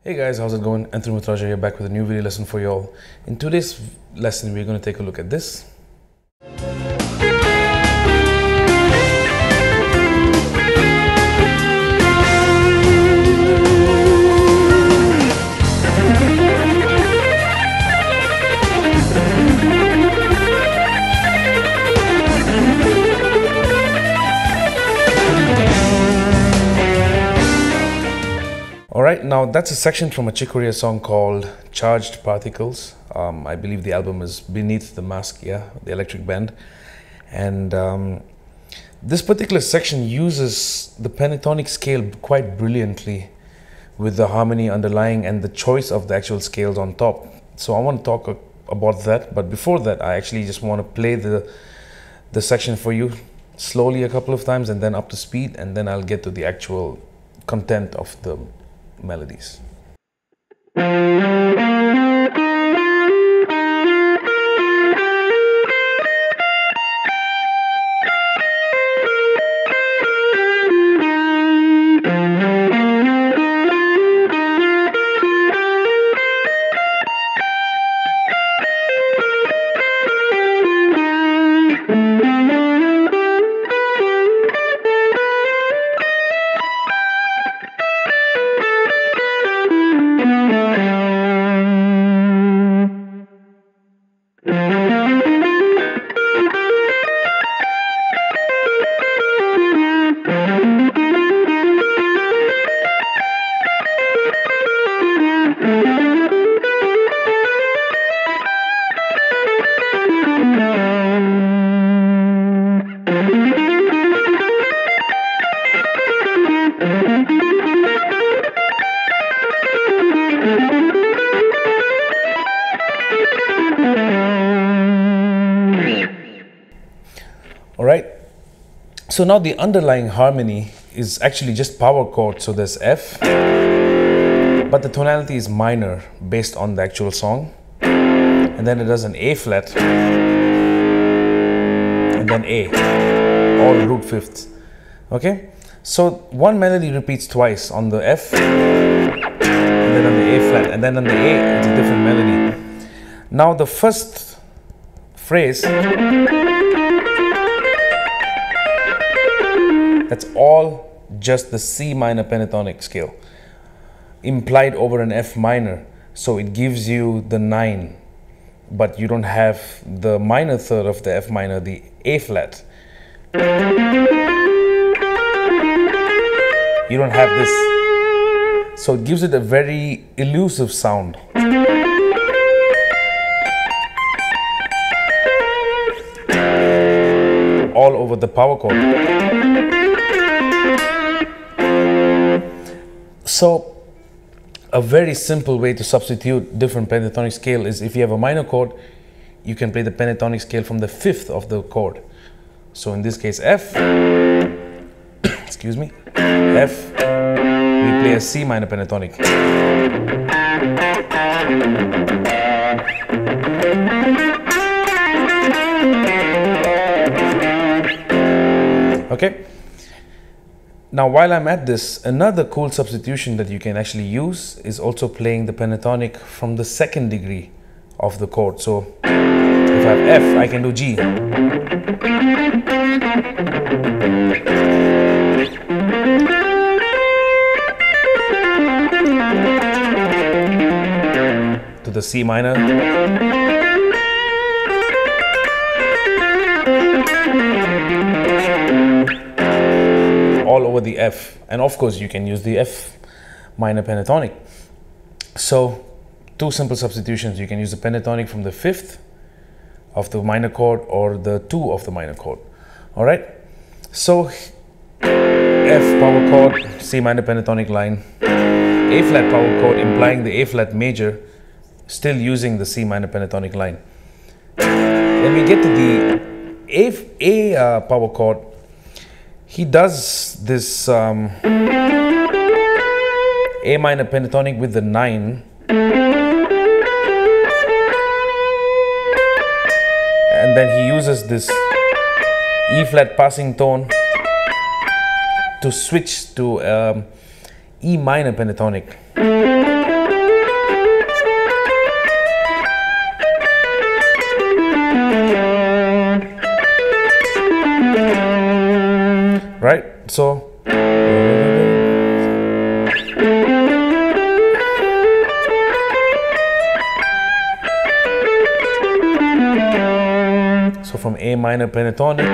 Hey guys, how's it going? Muthurajah here, back with a new video lesson for you all. In today's lesson, we're going to take a look at this. Alright, now that's a section from a Corea song called Charged Particles. I believe the album is Beneath the Mask, the electric band. And this particular section uses the pentatonic scale quite brilliantly with the harmony underlying and the choice of the actual scales on top. So I want to talk about that, but before that I actually just want to play the section for you slowly a couple of times and then up to speed, and then I'll get to the actual content of the melodies. Alright, so now the underlying harmony is actually just power chords. So there's F, but the tonality is minor based on the actual song. And then it does an A flat, and then A, all root fifths. Okay, so one melody repeats twice on the F, and then on the A flat, and then on the A, it's a different melody. Now the first phrase, that's all just the C minor pentatonic scale implied over an F minor. So it gives you the 9, but you don't have the minor third of the F minor, the A flat. You don't have this. So it gives it a very elusive sound. All over the power chord. So a very simple way to substitute different pentatonic scale is, if you have a minor chord, you can play the pentatonic scale from the 5th of the chord. So in this case F, excuse me, F, we play a C minor pentatonic. Okay. Now while I'm at this, another cool substitution that you can actually use is also playing the pentatonic from the 2nd degree of the chord. So if I have F, I can do G. To the C minor. All over the F, and of course you can use the F minor pentatonic. So two simple substitutions: you can use the pentatonic from the 5th of the minor chord or the 2 of the minor chord. All right, so F power chord, C minor pentatonic line, A flat power chord implying the A flat major, still using the C minor pentatonic line. When we get to the A power chord, he does this A minor pentatonic with the 9, and then he uses this E flat passing tone to switch to E minor pentatonic. from A minor pentatonic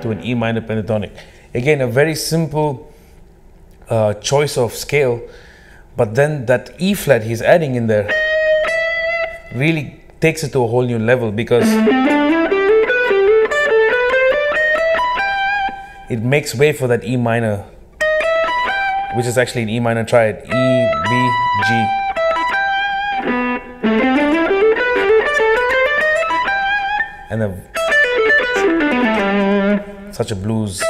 to an E minor pentatonic. Again, a very simple choice of scale, but then that E flat he's adding in there really takes it to a whole new level, because it makes way for that E minor, which is actually an E minor triad, E, B, G. And such a blues.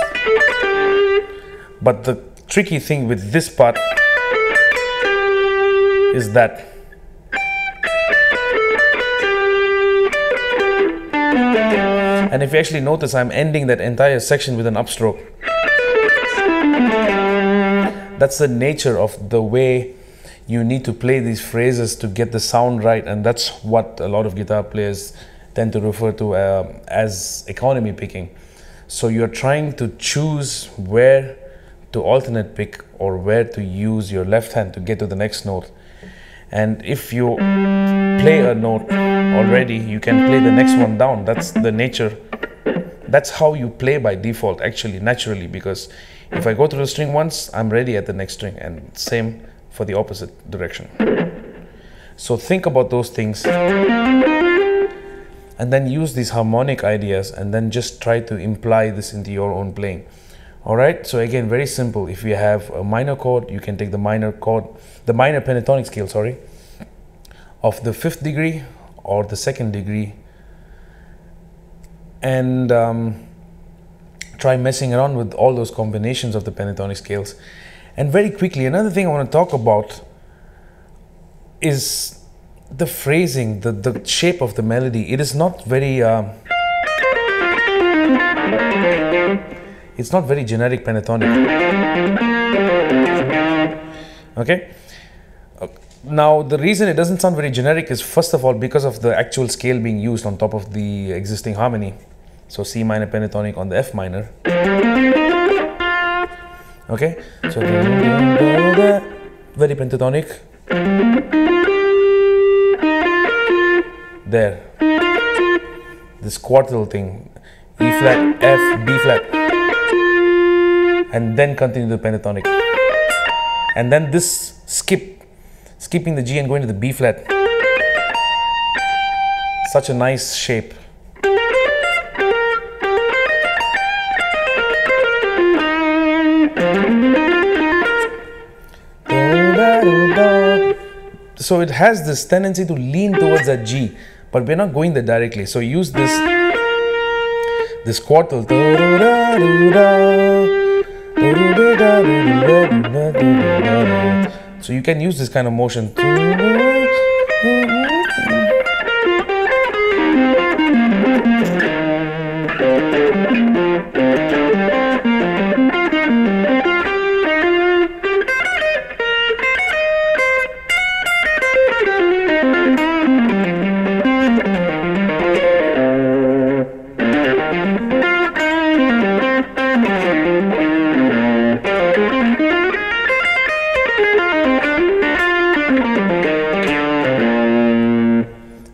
But the tricky thing with this part is that and if you actually notice, I'm ending that entire section with an upstroke. That's the nature of the way you need to play these phrases to get the sound right, and that's what a lot of guitar players tend to refer to as economy picking. So you're trying to choose where to alternate pick or where to use your left hand to get to the next note. And if you play a note already, you can play the next one down. That's the nature. That's how you play by default, actually, naturally, because if I go through the string once, I'm ready at the next string, and same for the opposite direction. So think about those things and then use these harmonic ideas and then just try to imply this into your own playing. All right, so again, very simple. If you have a minor chord, you can take the minor chord, the minor pentatonic scale, sorry, of the 5th degree or the 2nd degree, and try messing around with all those combinations of the pentatonic scales. And very quickly, another thing I want to talk about is the phrasing, the shape of the melody. It is not very it's not very generic pentatonic. Okay. Now the reason it doesn't sound very generic is, first of all, because of the actual scale being used on top of the existing harmony. So C minor pentatonic on the F minor. Okay, so very pentatonic. There, this quartal thing, E flat, F, B flat, and then continue the pentatonic, and then this skipping the G and going to the B flat. Such a nice shape. So it has this tendency to lean towards that G, but we're not going there directly. So use this quartal. So you can use this kind of motion.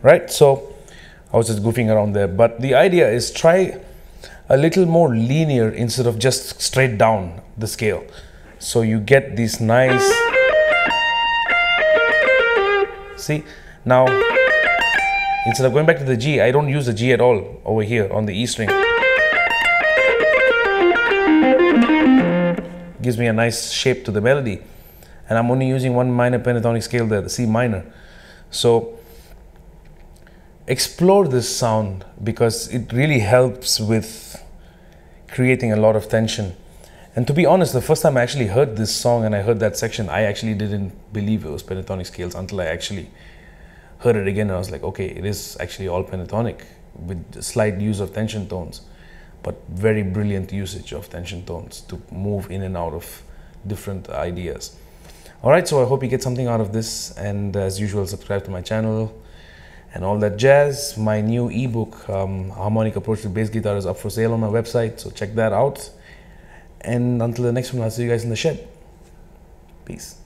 Right, so I was just goofing around there, but the idea is try a little more linear instead of just straight down the scale. So you get these nice, see, now instead of going back to the G, I don't use the G at all over here on the E string. Gives me a nice shape to the melody, and I'm only using one minor pentatonic scale there, the C minor. So explore this sound, because it really helps with creating a lot of tension. And to be honest, the first time I actually heard this song and I heard that section, I actually didn't believe it was pentatonic scales until I actually heard it again, and I was like, okay, it is actually all pentatonic with slight use of tension tones, but very brilliant usage of tension tones to move in and out of different ideas. All right, so I hope you get something out of this, and as usual, subscribe to my channel and all that jazz. My new ebook, Harmonic Approach to Bass Guitar, is up for sale on my website, so check that out. And until the next one, I'll see you guys in the shed. Peace.